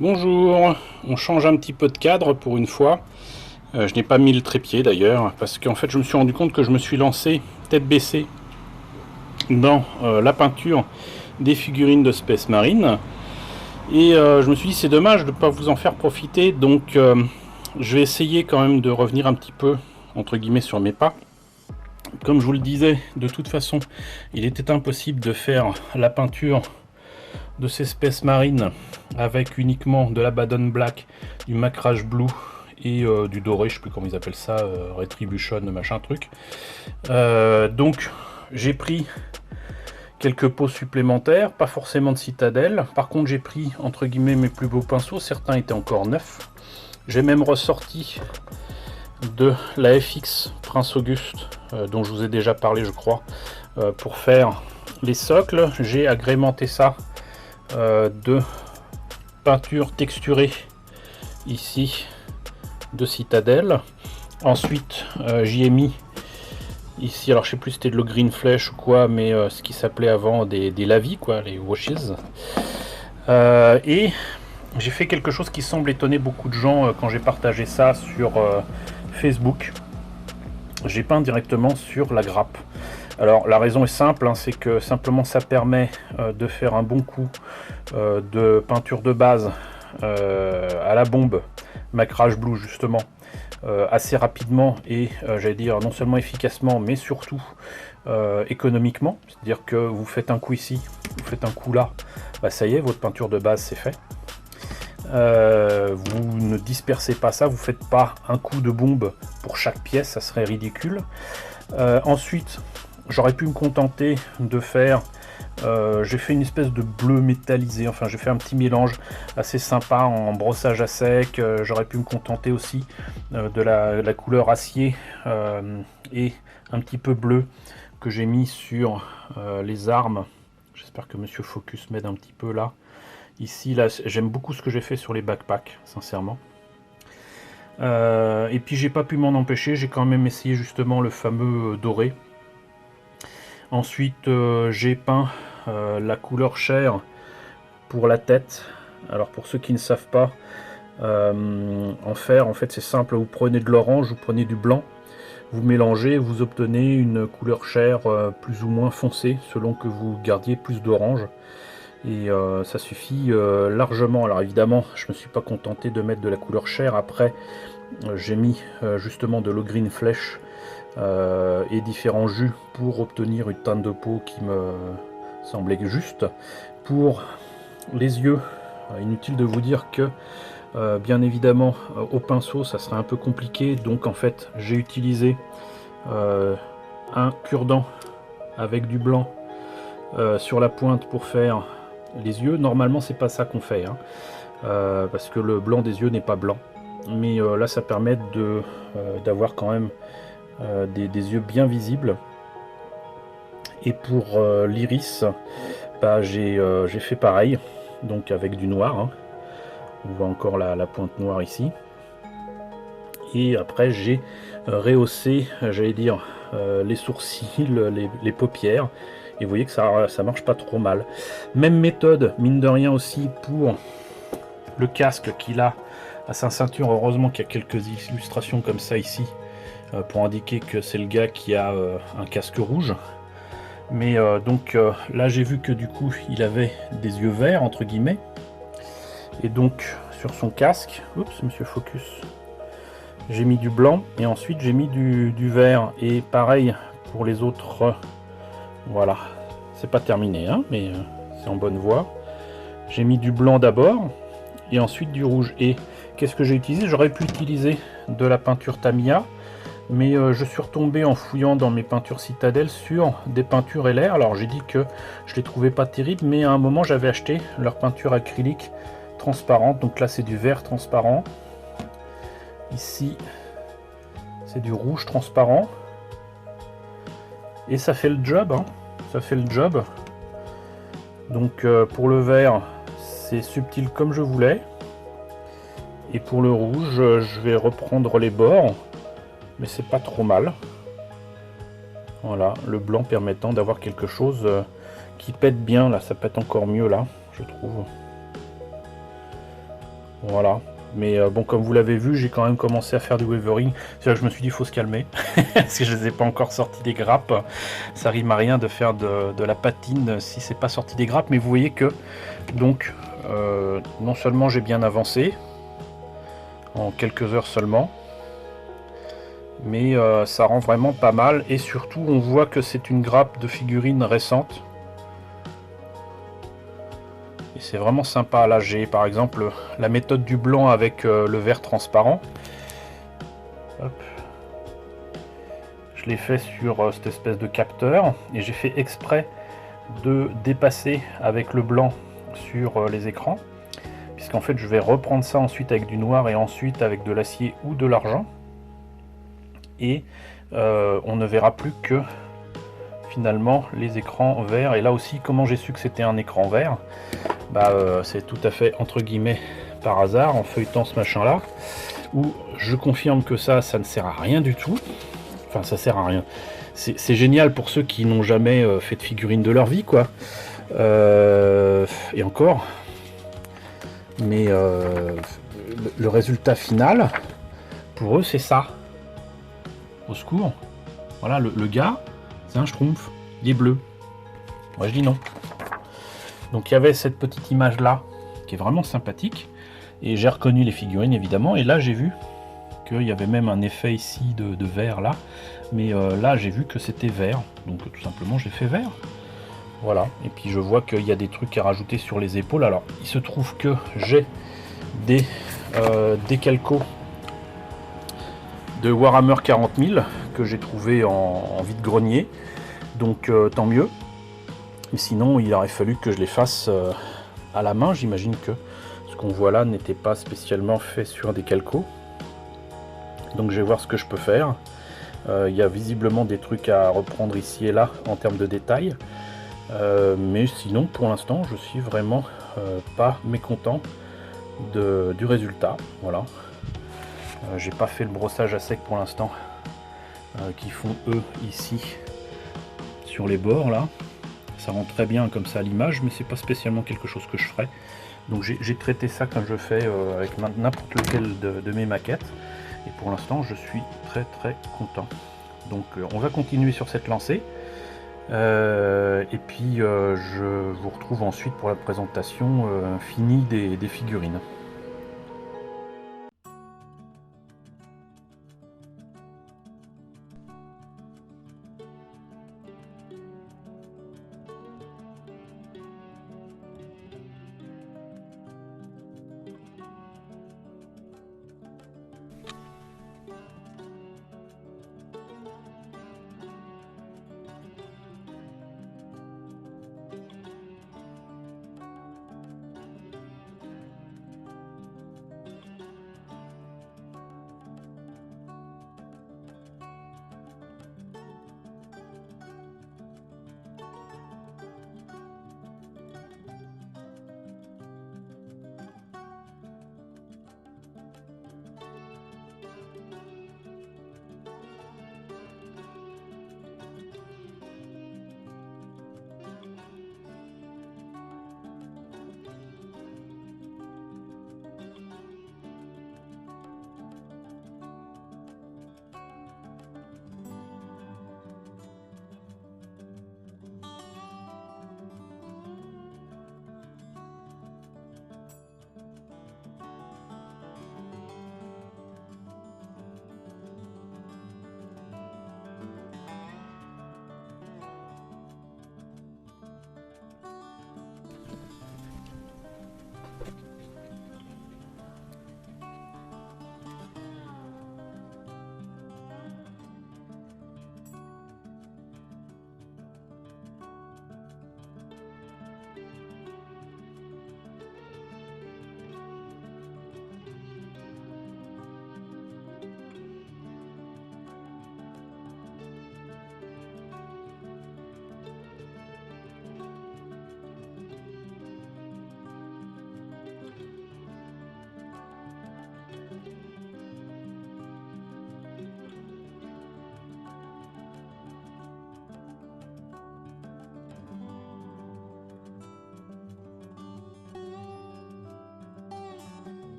Bonjour, on change un petit peu de cadre pour une fois. Je n'ai pas mis le trépied d'ailleurs, parce qu'en fait je me suis rendu compte que je me suis lancé tête baissée dans la peinture des figurines de Space Marine. Et je me suis dit c'est dommage de ne pas vous en faire profiter, donc je vais essayer quand même de revenir un petit peu, entre guillemets, sur mes pas. Comme je vous le disais, de toute façon, il était impossible de faire la peinture de ces Space Marine avec uniquement de la Baden Black, du Macrage Blue et du doré, je sais plus comment ils appellent ça, Retribution, machin truc. Donc j'ai pris quelques pots supplémentaires, pas forcément de citadelle. Par contre j'ai pris entre guillemets mes plus beaux pinceaux, certains étaient encore neufs. J'ai même ressorti de la FX Prince Auguste, dont je vous ai déjà parlé je crois, pour faire les socles. J'ai agrémenté ça de peinture texturée ici de citadelle. Ensuite j'y ai mis ici, alors je sais plus si c'était de le green flesh ou quoi, mais ce qui s'appelait avant des lavis, quoi, les washes. Et j'ai fait quelque chose qui semble étonner beaucoup de gens quand j'ai partagé ça sur Facebook. J'ai peint directement sur la grappe. Alors la raison est simple, hein, c'est que simplement ça permet de faire un bon coup de peinture de base à la bombe, Macrage Blue justement, assez rapidement et j'allais dire non seulement efficacement mais surtout économiquement. C'est-à-dire que vous faites un coup ici, vous faites un coup là, bah ça y est, votre peinture de base c'est fait. Vous ne dispersez pas ça, vous faites pas un coup de bombe pour chaque pièce, ça serait ridicule. Ensuite, j'aurais pu me contenter de faire, j'ai fait une espèce de bleu métallisé, enfin j'ai fait un petit mélange assez sympa en brossage à sec. J'aurais pu me contenter aussi de la couleur acier et un petit peu bleu que j'ai mis sur les armes. J'espère que Monsieur Focus m'aide un petit peu là. Ici, là, j'aime beaucoup ce que j'ai fait sur les backpacks, sincèrement. Et puis j'ai pas pu m'en empêcher, j'ai quand même essayé justement le fameux doré. Ensuite j'ai peint la couleur chair pour la tête. Alors pour ceux qui ne savent pas, en faire, en fait c'est simple, vous prenez de l'orange, vous prenez du blanc, vous mélangez, vous obtenez une couleur chair plus ou moins foncée selon que vous gardiez plus d'orange. Et ça suffit largement. Alors évidemment je me suis pas contenté de mettre de la couleur chair, après j'ai mis justement de l'eau green flesh et différents jus pour obtenir une teinte de peau qui me semblait juste. Pour les yeux, inutile de vous dire que bien évidemment au pinceau ça serait un peu compliqué, donc en fait j'ai utilisé un cure-dent avec du blanc sur la pointe pour faire les yeux. Normalement c'est pas ça qu'on fait, hein, parce que le blanc des yeux n'est pas blanc, mais là ça permet d'avoir quand même des yeux bien visibles. Et pour l'iris, bah, j'ai fait pareil, donc avec du noir, hein. On voit encore la pointe noire ici. Et après j'ai rehaussé, j'allais dire, les sourcils, les paupières. Et vous voyez que ça marche pas trop mal. Même méthode, mine de rien aussi, pour le casque qu'il a à sa ceinture. Heureusement qu'il y a quelques illustrations comme ça ici, pour indiquer que c'est le gars qui a un casque rouge. Mais donc là j'ai vu que du coup il avait des yeux verts entre guillemets. Et donc sur son casque, oups Monsieur Focus, j'ai mis du blanc et ensuite j'ai mis du vert. Et pareil pour les autres, voilà, c'est pas terminé, hein, mais c'est en bonne voie. J'ai mis du blanc d'abord et ensuite du rouge. Et qu'est-ce que j'ai utilisé? J'aurais pu utiliser de la peinture Tamiya, mais je suis retombé en fouillant dans mes peintures citadelles sur des peintures LR. Alors j'ai dit que je les trouvais pas terribles, mais à un moment j'avais acheté leur peinture acrylique transparente. Donc là c'est du vert transparent, ici c'est du rouge transparent, et ça fait le job, hein. Ça fait le job. Donc pour le vert c'est subtil comme je voulais, et pour le rouge je vais reprendre les bords, mais c'est pas trop mal. Voilà, le blanc permettant d'avoir quelque chose qui pète bien. Là ça pète encore mieux là, je trouve. Voilà. Mais bon, comme vous l'avez vu, j'ai quand même commencé à faire du wavering. C'est là que je me suis dit, il faut se calmer. Parce que je ne les ai pas encore sortis des grappes. Ça rime à rien de faire de la patine si c'est pas sorti des grappes. Mais vous voyez que, donc, non seulement j'ai bien avancé, en quelques heures seulement, mais ça rend vraiment pas mal. Et surtout, on voit que c'est une grappe de figurines récente. Et c'est vraiment sympa. Là, j'ai par exemple la méthode du blanc avec le vert transparent. Hop. Je l'ai fait sur cette espèce de capteur et j'ai fait exprès de dépasser avec le blanc sur les écrans, puisqu'en fait je vais reprendre ça ensuite avec du noir et ensuite avec de l'acier ou de l'argent, et on ne verra plus que finalement les écrans verts. Et là aussi, comment j'ai su que c'était un écran vert? C'est tout à fait entre guillemets par hasard, en feuilletant ce machin là, où je confirme que ça ne sert à rien du tout. Enfin, ça sert à rien. C'est génial pour ceux qui n'ont jamais fait de figurines de leur vie, quoi. Et encore. Mais le résultat final, pour eux, c'est ça. Au secours. Voilà, le gars, c'est un schtroumpf. Il est bleu. Moi, je dis non. Donc, il y avait cette petite image-là, qui est vraiment sympathique. Et j'ai reconnu les figurines, évidemment. Et là, j'ai vu qu'il y avait même un effet ici de vert, là. Mais là, j'ai vu que c'était vert. Donc, tout simplement, j'ai fait vert. Voilà. Et puis, je vois qu'il y a des trucs à rajouter sur les épaules. Alors, il se trouve que j'ai des calcos de Warhammer 40 000 que j'ai trouvé en vide-grenier. Donc, tant mieux. Et sinon, il aurait fallu que je les fasse à la main. J'imagine que ce qu'on voit là n'était pas spécialement fait sur des calcos. Donc, je vais voir ce que je peux faire. Il y a visiblement des trucs à reprendre ici et là en termes de détails. Mais sinon, pour l'instant, je suis vraiment pas mécontent du résultat. Voilà. J'ai pas fait le brossage à sec pour l'instant, qu'ils font eux ici sur les bords là. Ça rend très bien comme ça à l'image, mais c'est pas spécialement quelque chose que je ferais. Donc j'ai traité ça comme je fais avec n'importe lequel de mes maquettes. Et pour l'instant, je suis très content. Donc on va continuer sur cette lancée. Et puis je vous retrouve ensuite pour la présentation finie des figurines.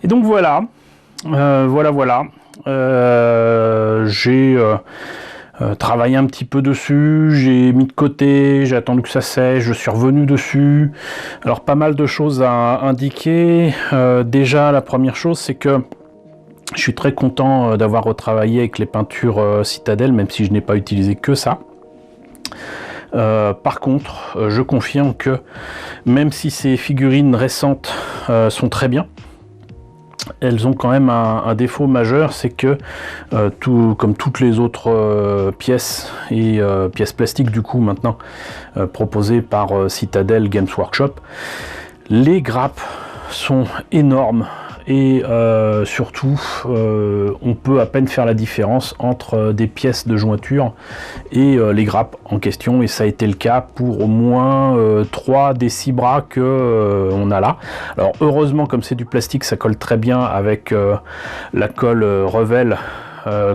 Et donc voilà, voilà. J'ai travaillé un petit peu dessus, j'ai mis de côté, j'ai attendu que ça sèche, je suis revenu dessus. Alors pas mal de choses à indiquer. Déjà la première chose, c'est que je suis très content d'avoir retravaillé avec les peintures Citadel, même si je n'ai pas utilisé que ça. Par contre, je confirme que même si ces figurines récentes sont très bien, elles ont quand même un défaut majeur, c'est que comme toutes les autres pièces et pièces plastiques du coup maintenant proposées par Citadel Games Workshop, les grappes sont énormes. Et surtout, on peut à peine faire la différence entre des pièces de jointure et les grappes en question. Et ça a été le cas pour au moins 3 des 6 bras que on a là. Alors heureusement, comme c'est du plastique, ça colle très bien avec la colle Revell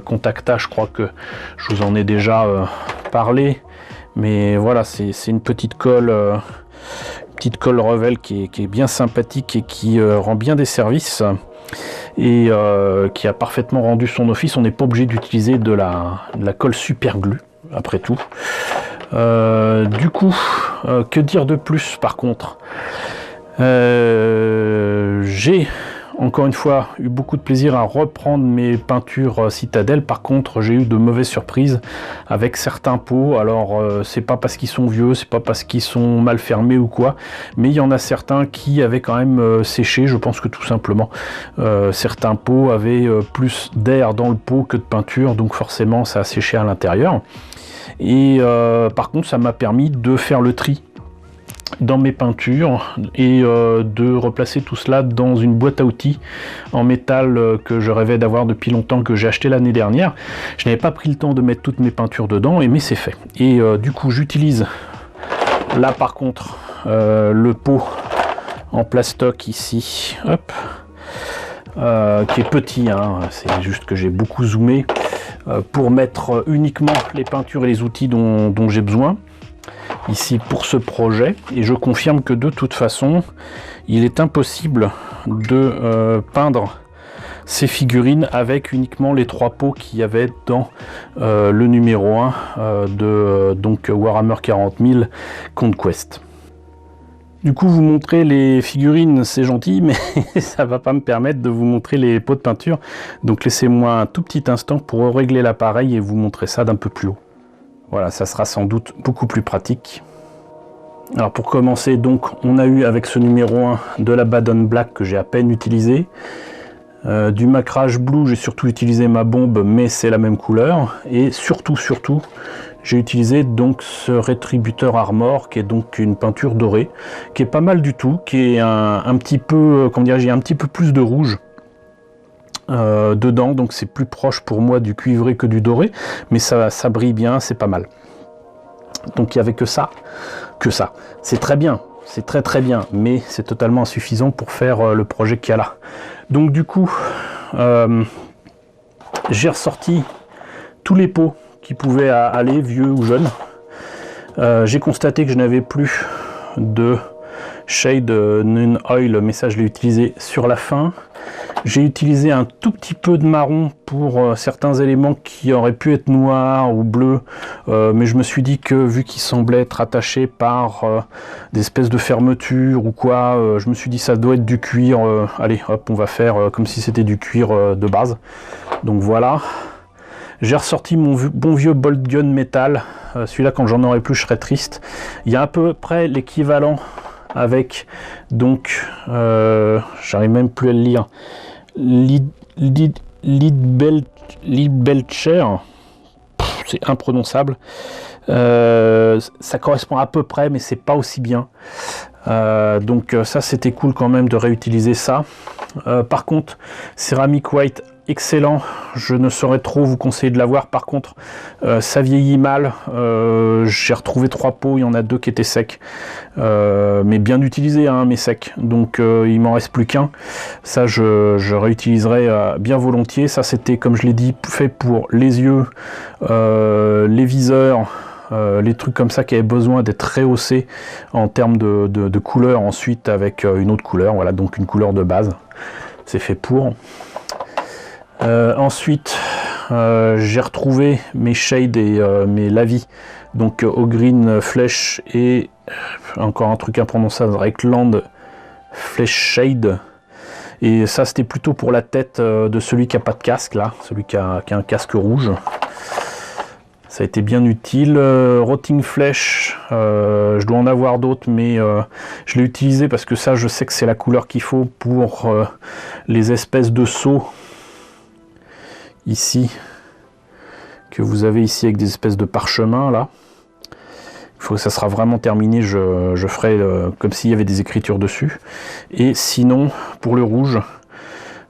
Contacta. Je crois que je vous en ai déjà parlé. Mais voilà, c'est une petite colle... Revell qui est bien sympathique et qui rend bien des services et qui a parfaitement rendu son office. On n'est pas obligé d'utiliser de la colle super glue après tout. Du coup, que dire de plus par contre? J'ai encore une fois eu beaucoup de plaisir à reprendre mes peintures Citadel. Par contre, j'ai eu de mauvaises surprises avec certains pots. Alors c'est pas parce qu'ils sont vieux, c'est pas parce qu'ils sont mal fermés ou quoi, mais il y en a certains qui avaient quand même séché. Je pense que tout simplement certains pots avaient plus d'air dans le pot que de peinture, donc forcément ça a séché à l'intérieur. Et par contre ça m'a permis de faire le tri dans mes peintures et de replacer tout cela dans une boîte à outils en métal que je rêvais d'avoir depuis longtemps, que j'ai acheté l'année dernière. Je n'avais pas pris le temps de mettre toutes mes peintures dedans, mais c'est fait. Et du coup j'utilise là par contre le pot en plastoc ici, hop, qui est petit, hein, c'est juste que j'ai beaucoup zoomé pour mettre uniquement les peintures et les outils dont j'ai besoin ici pour ce projet. Et je confirme que de toute façon il est impossible de peindre ces figurines avec uniquement les 3 pots qu'il y avait dans le numéro 1 de donc Warhammer 40 000 Conquest. Du coup, vous montrer les figurines, c'est gentil, mais ça va pas me permettre de vous montrer les pots de peinture. Donc laissez-moi un tout petit instant pour régler l'appareil et vous montrer ça d'un peu plus haut. Voilà, ça sera sans doute beaucoup plus pratique. Alors pour commencer, donc, on a eu avec ce numéro 1 de la Baden Black que j'ai à peine utilisé. Du Macrage Blue, j'ai surtout utilisé ma bombe, mais c'est la même couleur. Et surtout, j'ai utilisé donc ce Rétributeur Armor, qui est donc une peinture dorée, qui est pas mal du tout, qui est un petit peu, comment dire, j'ai un petit peu plus de rouge dedans, donc c'est plus proche pour moi du cuivré que du doré, mais ça brille bien, c'est pas mal. Donc il n'y avait que ça. C'est très bien, c'est très bien, mais c'est totalement insuffisant pour faire le projet qu'il y a là. Donc du coup, j'ai ressorti tous les pots qui pouvaient aller, vieux ou jeunes. J'ai constaté que je n'avais plus de Shade Nun Oil, mais ça je l'ai utilisé sur la fin. J'ai utilisé un tout petit peu de marron pour certains éléments qui auraient pu être noirs ou bleus, mais je me suis dit que vu qu'ils semblaient être attachés par des espèces de fermetures ou quoi, je me suis dit ça doit être du cuir, allez hop, on va faire comme si c'était du cuir de base. Donc voilà. J'ai ressorti mon bon vieux Bolt Gun métal, celui-là quand j'en aurai plus je serai triste. Il y a à peu près l'équivalent avec, donc, j'arrive même plus à le lire, Leadbelcher, c'est imprononçable, ça correspond à peu près mais c'est pas aussi bien, donc ça c'était cool quand même de réutiliser ça. Par contre Ceramic White, excellent, je ne saurais trop vous conseiller de l'avoir. Par contre ça vieillit mal, j'ai retrouvé 3 pots, il y en a 2 qui étaient secs, mais bien utilisés hein, mais secs, donc il m'en reste plus qu'un. Ça je réutiliserai bien volontiers. Ça c'était, comme je l'ai dit, fait pour les yeux, les viseurs, les trucs comme ça qui avaient besoin d'être rehaussés en termes de couleur ensuite avec une autre couleur, voilà, donc une couleur de base. c'est fait pour. Ensuite, j'ai retrouvé mes shades et mes lavis, donc au green flèche et encore un truc imprononçable, Reikland flèche shade. Et ça, c'était plutôt pour la tête de celui qui a pas de casque là, celui qui a un casque rouge. Ça a été bien utile. Rotting Flèche, je dois en avoir d'autres, mais je l'ai utilisé parce que ça, je sais que c'est la couleur qu'il faut pour les espèces de seaux ici, que vous avez ici avec des espèces de parchemin là. Il faut que ça sera vraiment terminé, je ferai comme s'il y avait des écritures dessus. Et sinon, pour le rouge,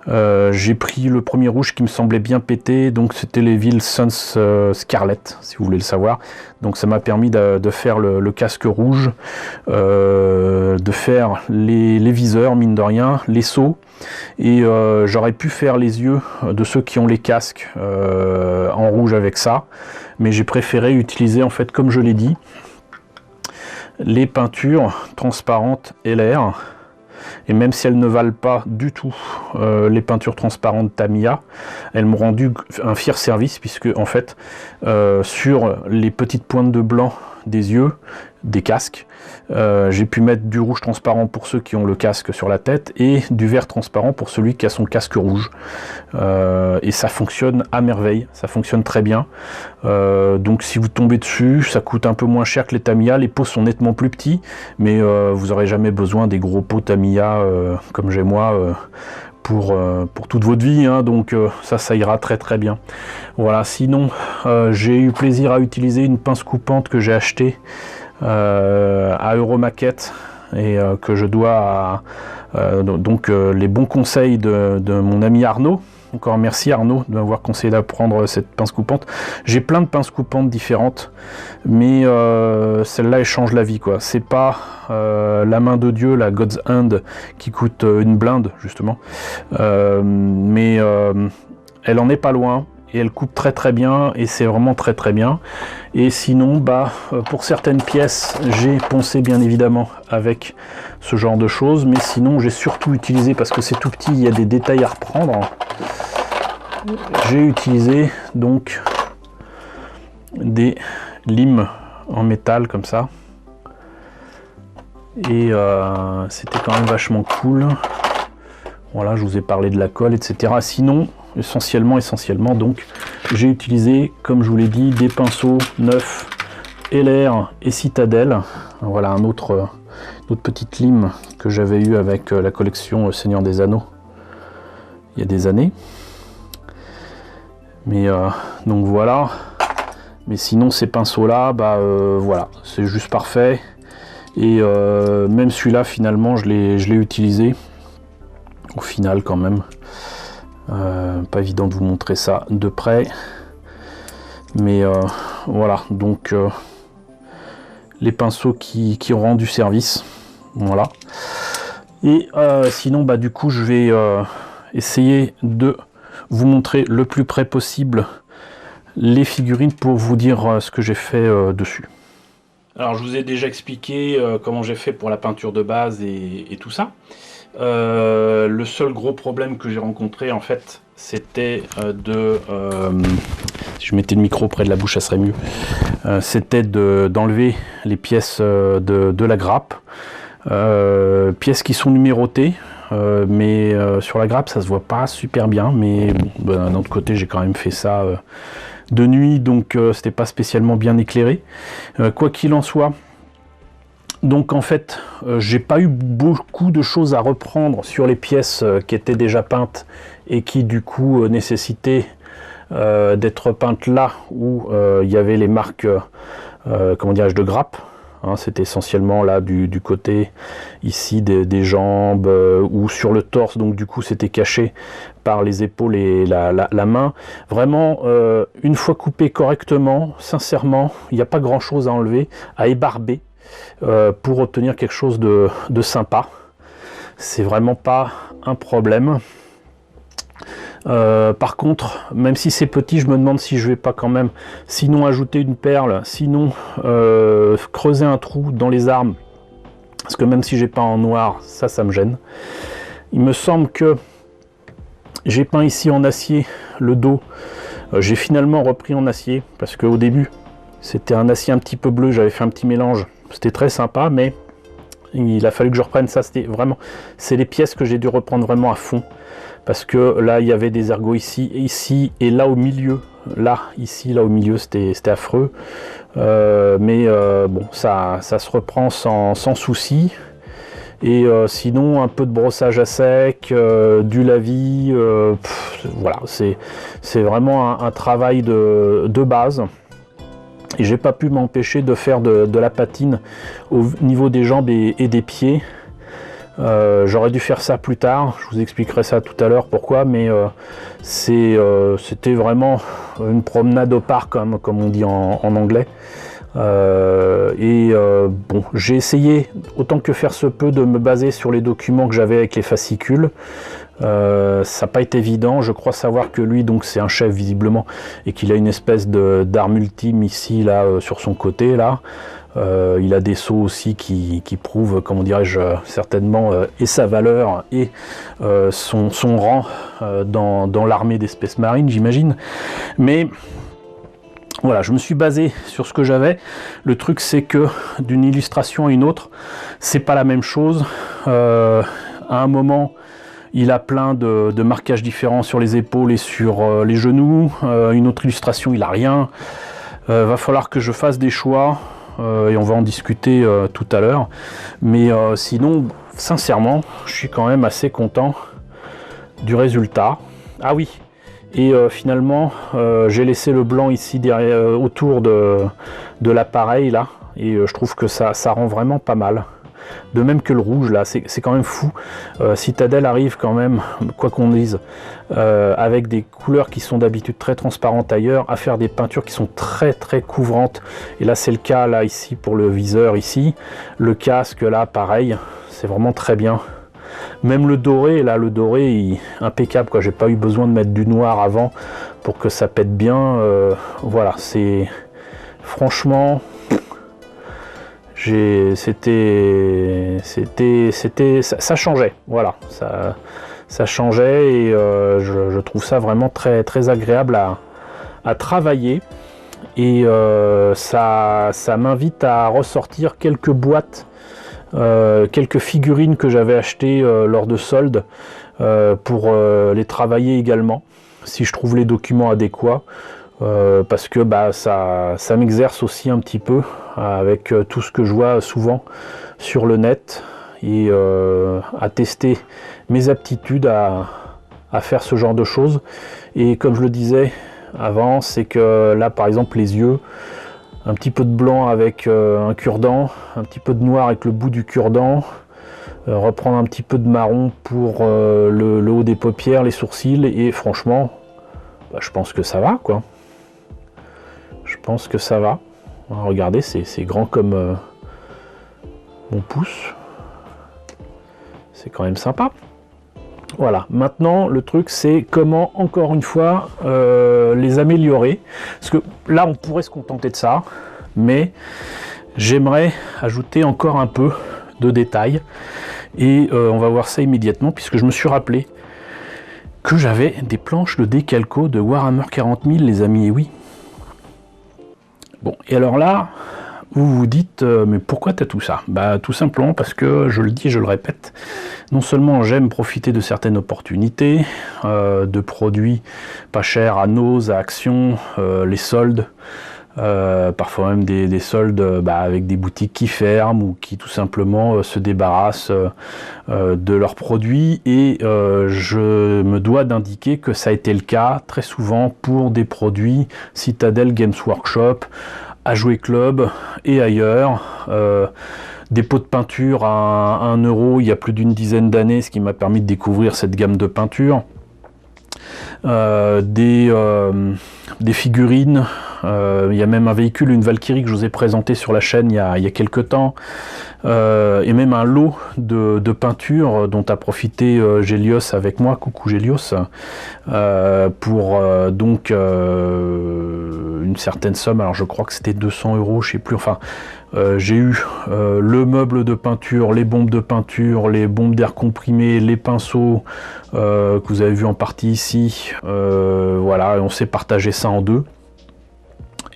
j'ai pris le premier rouge qui me semblait bien pété, donc c'était les Wilsons Scarlett, si vous voulez le savoir. Donc ça m'a permis de faire le casque rouge, de faire les viseurs, mine de rien, les seaux, et j'aurais pu faire les yeux de ceux qui ont les casques en rouge avec ça, mais j'ai préféré utiliser, en fait, comme je l'ai dit, les peintures transparentes LR. Et même si elles ne valent pas du tout les peintures transparentes Tamiya, elles m'ont rendu un fier service, puisque en fait sur les petites pointes de blanc des yeux, des casques, j'ai pu mettre du rouge transparent pour ceux qui ont le casque sur la tête et du vert transparent pour celui qui a son casque rouge, et ça fonctionne à merveille, ça fonctionne très bien. Donc si vous tombez dessus, ça coûte un peu moins cher que les Tamiya, les pots sont nettement plus petits, mais vous n'aurez jamais besoin des gros pots Tamiya comme j'ai moi pour toute votre vie, hein, donc ça ira très très bien. Voilà, sinon j'ai eu plaisir à utiliser une pince coupante que j'ai achetée à Euromaquette et que je dois à les bons conseils de mon ami Arnaud. Encore merci Arnaud de m'avoir conseillé d'apprendre cette pince coupante. J'ai plein de pinces coupantes différentes, mais celle-là elle change la vie, quoi. C'est pas la main de Dieu, la God's Hand, qui coûte une blinde justement, mais elle en est pas loin. Et elle coupe très très bien, et c'est vraiment très très bien. Et sinon, pour certaines pièces, j'ai poncé bien évidemment avec ce genre de choses, mais sinon j'ai surtout utilisé, parce que c'est tout petit, il y a des détails à reprendre, j'ai utilisé donc des limes en métal comme ça. Et c'était quand même vachement cool. Voilà, je vous ai parlé de la colle, etc. Sinon, essentiellement, donc, j'ai utilisé, comme je vous l'ai dit, des pinceaux neufs LR et Citadel. Voilà une autre petite lime que j'avais eu avec la collection Seigneur des Anneaux il y a des années. Mais donc voilà. Mais sinon, ces pinceaux-là, voilà, c'est juste parfait. Et même celui-là, finalement, je l'ai utilisé. Au final, quand même. Pas évident de vous montrer ça de près, mais voilà, donc les pinceaux qui ont rendu service, voilà. Et sinon, du coup, je vais essayer de vous montrer le plus près possible les figurines pour vous dire ce que j'ai fait dessus. Alors, je vous ai déjà expliqué comment j'ai fait pour la peinture de base et tout ça. Le seul gros problème que j'ai rencontré, en fait, c'était si je mettais le micro près de la bouche, ça serait mieux. C'était d'enlever les pièces de la grappe, pièces qui sont numérotées, mais sur la grappe ça se voit pas super bien, mais bon, d'un autre côté j'ai quand même fait ça de nuit, donc c'était pas spécialement bien éclairé. Quoi qu'il en soit, donc en fait, j'ai pas eu beaucoup de choses à reprendre sur les pièces qui étaient déjà peintes et qui du coup nécessitaient d'être peintes là où il y avait les marques comment dirais-je, de grappe. Hein, c'était essentiellement là du côté ici des jambes ou sur le torse, donc du coup c'était caché par les épaules et la main. Vraiment, une fois coupé correctement, sincèrement, il n'y a pas grand chose à enlever, à ébarber. Pour obtenir quelque chose de sympa. C'est vraiment pas un problème. Par contre, même si c'est petit, je me demande si je vais pas quand même, sinon ajouter une perle, sinon creuser un trou dans les armes, parce que même si j'ai pas en noir, ça me gêne. Il me semble que J'ai peint ici en acier le dos. J'ai finalement repris en acier parce qu'au début c'était un acier un petit peu bleu, j'avais fait un petit mélange, c'était très sympa, mais il a fallu que je reprenne ça. C'était vraiment, c'est les pièces que j'ai dû reprendre vraiment à fond parce que là il y avait des ergots ici et là au milieu, là au milieu c'était affreux, mais bon, ça se reprend sans souci. Et sinon un peu de brossage à sec, du lavis, voilà, c'est vraiment un travail de base. Et j'ai pas pu m'empêcher de faire de la patine au niveau des jambes et des pieds. J'aurais dû faire ça plus tard, je vous expliquerai ça tout à l'heure pourquoi, mais c'était vraiment une promenade au parc, comme on dit en anglais. Bon, j'ai essayé autant que faire se peut de me baser sur les documents que j'avais avec les fascicules. Ça n'a pas été évident. Je crois savoir que lui, donc c'est un chef visiblement, et qu'il a une espèce d'arme ultime ici, là, sur son côté, là. Il a des sceaux aussi qui prouvent, comment dirais-je, certainement et sa valeur et son rang dans l'armée des Space Marines, j'imagine. Mais voilà, je me suis basé sur ce que j'avais. Le truc, c'est que d'une illustration à une autre, c'est pas la même chose. À un moment, il a plein de marquages différents sur les épaules et sur les genoux. Une autre illustration, il a rien. Va falloir que je fasse des choix et on va en discuter tout à l'heure. Mais sinon, sincèrement, je suis quand même assez content du résultat. Ah oui. Et finalement, j'ai laissé le blanc ici derrière, autour de l'appareil là, et je trouve que ça rend vraiment pas mal. De même que le rouge là, c'est quand même fou. Citadel arrive quand même, quoi qu'on dise, avec des couleurs qui sont d'habitude très transparentes ailleurs, à faire des peintures qui sont très couvrantes. Et là c'est le cas là ici pour le viseur ici, le casque là pareil, c'est vraiment très bien. Même le doré, là, le doré, impeccable, quoi. J'ai pas eu besoin de mettre du noir avant pour que ça pète bien. Voilà, c'est franchement, ça changeait. Voilà, ça changeait et je trouve ça vraiment très agréable à travailler. Et ça m'invite à ressortir quelques boîtes. Quelques figurines que j'avais achetées lors de soldes pour les travailler également si je trouve les documents adéquats, parce que ça m'exerce aussi un petit peu avec tout ce que je vois souvent sur le net et à tester mes aptitudes à faire ce genre de choses. Et comme je le disais avant, c'est que là par exemple les yeux, un petit peu de blanc avec un cure-dent, un petit peu de noir avec le bout du cure-dent, reprendre un petit peu de marron pour le haut des paupières, les sourcils, et franchement, je pense que ça va, quoi. Je pense que ça va. Regardez, c'est grand comme mon pouce. C'est quand même sympa. Voilà, maintenant le truc c'est comment encore une fois les améliorer, parce que là on pourrait se contenter de ça, mais j'aimerais ajouter encore un peu de détails et on va voir ça immédiatement puisque je me suis rappelé que j'avais des planches de décalco de Warhammer 40 000 les amis, et oui. Bon, et alors là vous vous dites mais pourquoi t'as tout ça? Tout simplement parce que, je le dis et je le répète, non seulement j'aime profiter de certaines opportunités, de produits pas chers à Noz, à Action, les soldes, parfois même des soldes avec des boutiques qui ferment ou qui tout simplement se débarrassent de leurs produits, et je me dois d'indiquer que ça a été le cas très souvent pour des produits Citadel Games Workshop, à Jouer Club et ailleurs, des pots de peinture à 1 € il y a plus d'une dizaine d'années, ce qui m'a permis de découvrir cette gamme de peinture, des figurines Il y a même un véhicule, une Valkyrie que je vous ai présenté sur la chaîne il y a quelques temps. Et même un lot de peintures dont a profité Gélios avec moi, coucou Gélios, pour donc une certaine somme. Alors je crois que c'était 200 €, je sais plus, enfin j'ai eu le meuble de peinture, les bombes de peinture, les bombes d'air comprimé, les pinceaux que vous avez vu en partie ici, voilà, on s'est partagé ça en deux.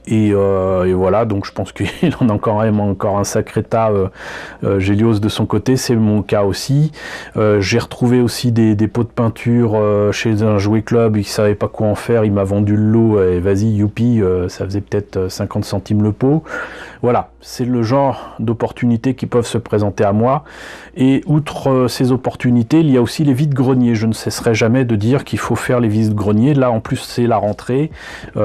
Et voilà, donc je pense qu'il en a encore un sacré tas, Gélios de son côté, c'est mon cas aussi. J'ai retrouvé aussi des pots de peinture chez un jouet club, il savait pas quoi en faire, il m'a vendu le lot, et vas-y, youpi, ça faisait peut-être 50 centimes le pot. Voilà, c'est le genre d'opportunités qui peuvent se présenter à moi. Et outre ces opportunités, il y a aussi les vides-greniers. Je ne cesserai jamais de dire qu'il faut faire les vides-greniers. Là, en plus, c'est la rentrée.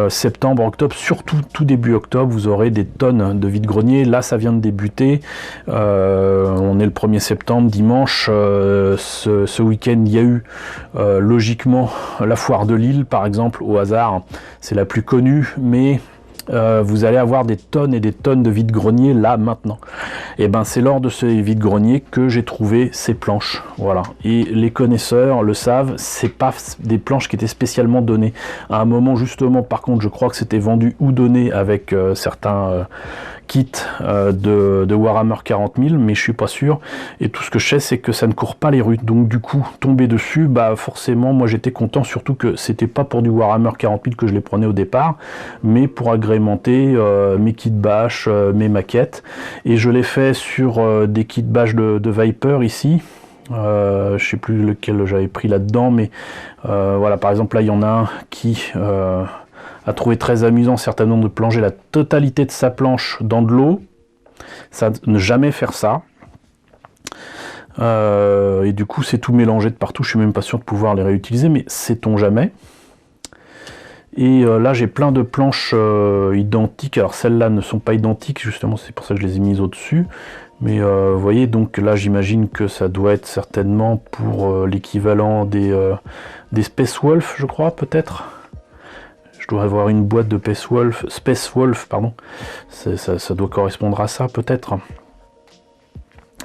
Septembre, octobre, surtout tout début octobre, vous aurez des tonnes de vides-greniers. Là, ça vient de débuter. On est le 1er septembre, dimanche. Ce week-end, il y a eu logiquement la foire de Lille, par exemple, au hasard. C'est la plus connue, mais vous allez avoir des tonnes et des tonnes de vide-greniers là maintenant. Et ben c'est lors de ces vide-greniers que j'ai trouvé ces planches. Voilà. Et les connaisseurs le savent, c'est pas des planches qui étaient spécialement données. À un moment justement, par contre, je crois que c'était vendu ou donné avec certains kits de Warhammer 40 000, mais je suis pas sûr. Et tout ce que je sais, c'est que ça ne court pas les rues. Donc du coup, tomber dessus, bah forcément, moi j'étais content, surtout que c'était pas pour du Warhammer 40 000 que je les prenais au départ, mais pour agrémenter mes kits bash, mes maquettes. Et je l'ai fait sur des kits bash de Viper ici. Je sais plus lequel j'avais pris là-dedans, mais voilà, par exemple là il y en a un qui a trouvé très amusant certainement de plonger la totalité de sa planche dans de l'eau. Ça, ne jamais faire ça. Et du coup c'est tout mélangé de partout, je suis même pas sûr de pouvoir les réutiliser, mais sait-on jamais. Et là j'ai plein de planches identiques, alors celles-là ne sont pas identiques, justement c'est pour ça que je les ai mises au-dessus. Mais vous voyez, donc là j'imagine que ça doit être certainement pour l'équivalent des Space Wolf, je crois, peut-être. Je dois avoir une boîte de Space Wolf, pardon. Ça doit correspondre à ça, peut-être.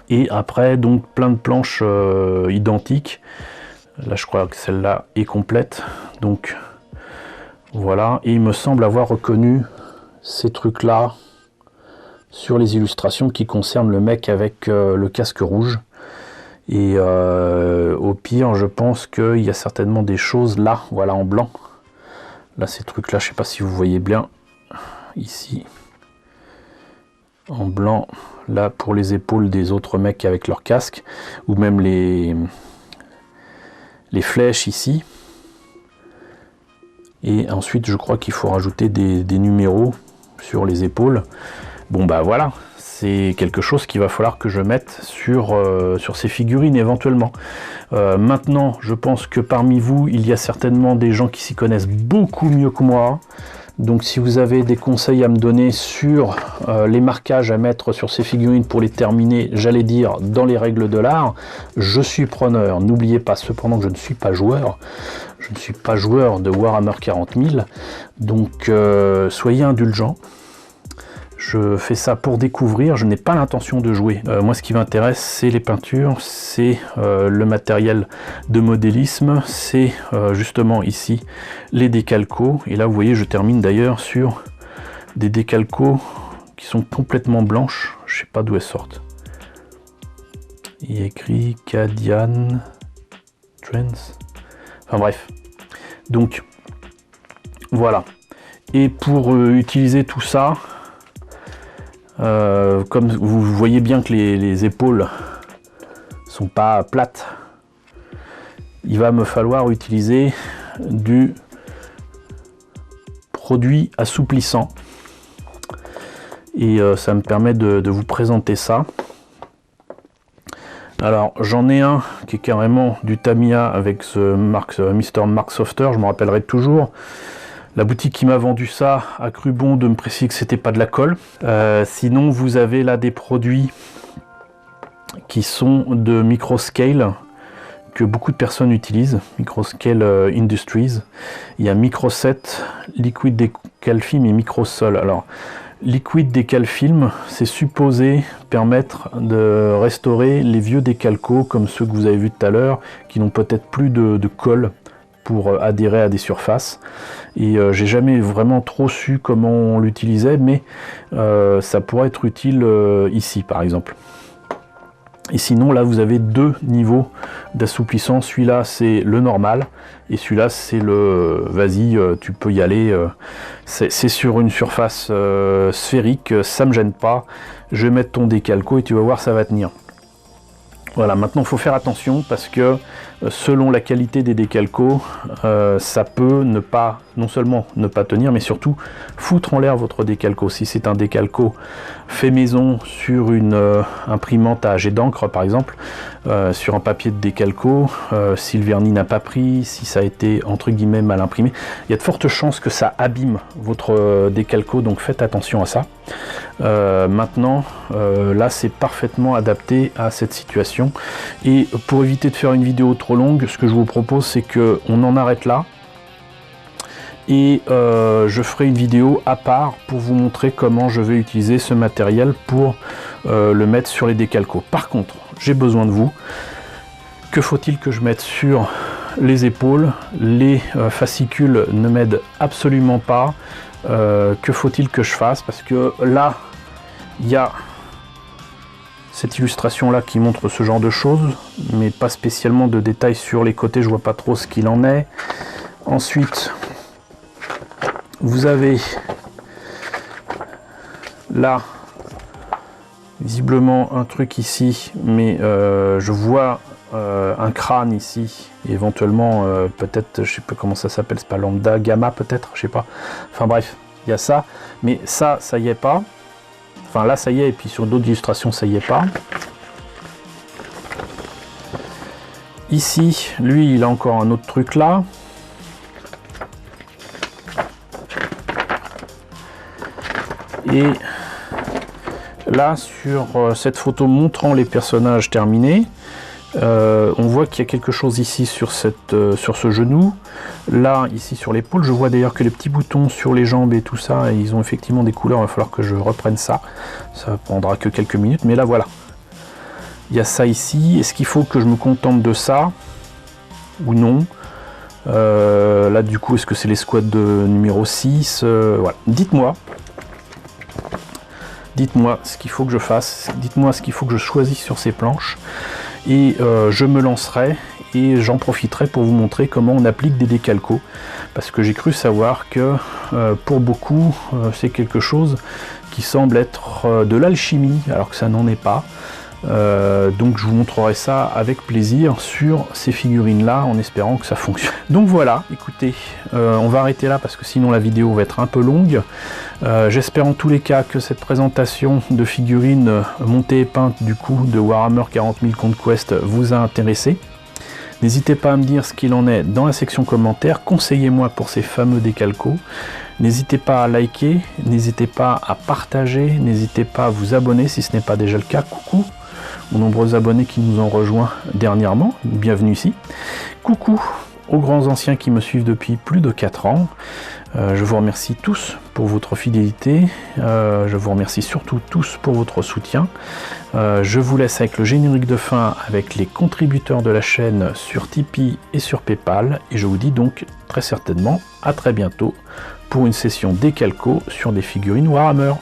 Et après, donc plein de planches identiques. Là, je crois que celle-là est complète. Donc, voilà. Et il me semble avoir reconnu ces trucs-là sur les illustrations qui concernent le mec avec le casque rouge. Et au pire, je pense qu'il y a certainement des choses là, voilà, en blanc. Là, ces trucs-là, je sais pas si vous voyez bien, ici, en blanc, là, pour les épaules des autres mecs avec leur casque, ou même les flèches ici. Et ensuite, je crois qu'il faut rajouter des numéros sur les épaules. Bon, bah voilà, c'est quelque chose qu'il va falloir que je mette sur ces figurines éventuellement. Maintenant, je pense que parmi vous, il y a certainement des gens qui s'y connaissent beaucoup mieux que moi. Donc si vous avez des conseils à me donner sur les marquages à mettre sur ces figurines pour les terminer, j'allais dire, dans les règles de l'art, je suis preneur. N'oubliez pas cependant que je ne suis pas joueur. Je ne suis pas joueur de Warhammer 40 000. Donc soyez indulgents. Je fais ça pour découvrir, je n'ai pas l'intention de jouer. Moi, ce qui m'intéresse, c'est les peintures, c'est le matériel de modélisme, c'est justement ici les décalcos. Et là, vous voyez, je termine d'ailleurs sur des décalcos qui sont complètement blanches. Je sais pas d'où elles sortent. Il y a écrit Cadian Trends. Enfin bref. Donc, voilà. Et pour utiliser tout ça, comme vous voyez bien que les épaules sont pas plates, il va me falloir utiliser du produit assouplissant et ça me permet de vous présenter ça. Alors j'en ai un qui est carrément du Tamiya avec ce Mr. Mark Softer, je me rappellerai toujours. La boutique qui m'a vendu ça a cru bon de me préciser que c'était pas de la colle. Sinon, vous avez là des produits qui sont de micro scale, que beaucoup de personnes utilisent, Microscale Industries. Il y a Microset, Liquid Decal Film et Microsol. Alors, Liquid Decal Film, c'est supposé permettre de restaurer les vieux décalcos comme ceux que vous avez vus tout à l'heure, qui n'ont peut-être plus de colle pour adhérer à des surfaces. Et j'ai jamais vraiment trop su comment on l'utilisait, mais ça pourrait être utile ici par exemple. Et sinon là vous avez deux niveaux d'assouplissement, celui-là c'est le normal et celui-là c'est le vas-y tu peux y aller, c'est sur une surface sphérique, ça me gêne pas, je vais mettre ton décalco et tu vas voir ça va tenir. Voilà, maintenant il faut faire attention parce que selon la qualité des décalcos, ça peut non seulement ne pas tenir, mais surtout foutre en l'air votre décalco. Si c'est un décalco fait maison sur une imprimante à jet d'encre par exemple, sur un papier de décalco, si le vernis n'a pas pris, si ça a été entre guillemets mal imprimé, il y a de fortes chances que ça abîme votre décalco, donc faites attention à ça. Maintenant, là c'est parfaitement adapté à cette situation, et pour éviter de faire une vidéo trop longue, ce que je vous propose c'est que on en arrête là, et je ferai une vidéo à part pour vous montrer comment je vais utiliser ce matériel pour le mettre sur les décalcos. Par contre, j'ai besoin de vous. Que faut-il que je mette sur les épaules? Les fascicules ne m'aident absolument pas. Que faut-il que je fasse? Parce que là, il y a cette illustration là qui montre ce genre de choses, mais pas spécialement de détails sur les côtés, je vois pas trop ce qu'il en est. Ensuite, vous avez là visiblement un truc ici, mais je vois un crâne ici, éventuellement peut-être, je sais pas comment ça s'appelle, c'est pas lambda, gamma peut-être, je sais pas, enfin bref, il y a ça, mais ça y est pas, enfin là ça y est, et puis sur d'autres illustrations ça y est pas. Ici, lui il a encore un autre truc là. Et là, sur cette photo montrant les personnages terminés, on voit qu'il y a quelque chose ici sur ce genou. Là, ici sur l'épaule, je vois d'ailleurs que les petits boutons sur les jambes et tout ça, ils ont effectivement des couleurs. Il va falloir que je reprenne ça. Ça prendra que quelques minutes, mais là voilà. Il y a ça ici. Est-ce qu'il faut que je me contente de ça ou non? Là, du coup, est-ce que c'est les squats de numéro 6? Voilà. Dites-moi ce qu'il faut que je fasse, dites-moi ce qu'il faut que je choisisse sur ces planches, et je me lancerai et j'en profiterai pour vous montrer comment on applique des décalcos, parce que j'ai cru savoir que pour beaucoup c'est quelque chose qui semble être de l'alchimie alors que ça n'en est pas. Donc je vous montrerai ça avec plaisir sur ces figurines là, en espérant que ça fonctionne. Donc voilà, écoutez, on va arrêter là parce que sinon la vidéo va être un peu longue. J'espère en tous les cas que cette présentation de figurines montées et peintes du coup de Warhammer 40 000 Conquest vous a intéressé. N'hésitez pas à me dire ce qu'il en est dans la section commentaires, conseillez-moi pour ces fameux décalcos. N'hésitez pas à liker, n'hésitez pas à partager, n'hésitez pas à vous abonner si ce n'est pas déjà le cas. Coucou aux nombreux abonnés qui nous ont rejoints dernièrement, bienvenue ici. Coucou aux grands anciens qui me suivent depuis plus de 4 ans. Je vous remercie tous pour votre fidélité, je vous remercie surtout tous pour votre soutien. Je vous laisse avec le générique de fin avec les contributeurs de la chaîne sur Tipeee et sur Paypal, et je vous dis donc très certainement à très bientôt pour une session décalco sur des figurines Warhammer.